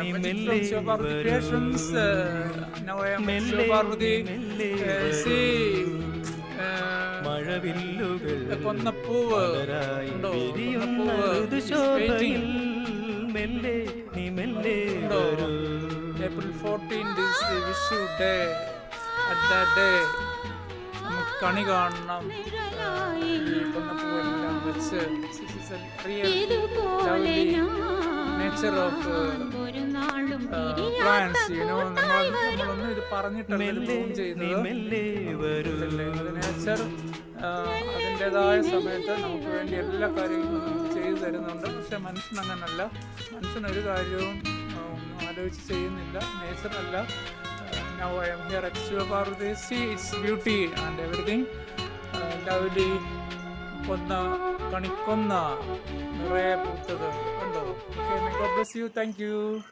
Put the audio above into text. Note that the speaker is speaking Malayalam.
am Magic from Shivaparvati Creations. Now I am at Shivaparvati. See, കൊന്നപ്പൂവ് ഉണ്ടോ? കൊന്നപ്പൂവ് ഉണ്ടോ? April 14th is the Vishu day. At that day, നമുക്ക് കണി കാണണം. കൊന്നപ്പൂവെല്ലാം വെച്ച് real lovely nature of plants, നമ്മളൊന്നും ഇത് പറഞ്ഞിട്ടല്ല പ്രൂവ് ചെയ്യുന്നത്. നേച്ചർ അതിൻ്റെതായ സമയത്ത് നമുക്ക് വേണ്ടി എല്ലാ കാര്യങ്ങളും ചെയ്തു തരുന്നുണ്ട്. പക്ഷെ മനുഷ്യൻ അങ്ങനല്ല. മനുഷ്യനൊരു കാര്യവും ആലോചിച്ച് ചെയ്യുന്നില്ല. നേച്ചറല്ല. Now I am here at Shivaparvati. See its beauty and everything. Lovely. കണിക്കൊന്ന നിറയെ പൂത്തത് കണ്ടോ? Okay, may God bless you. Thank you.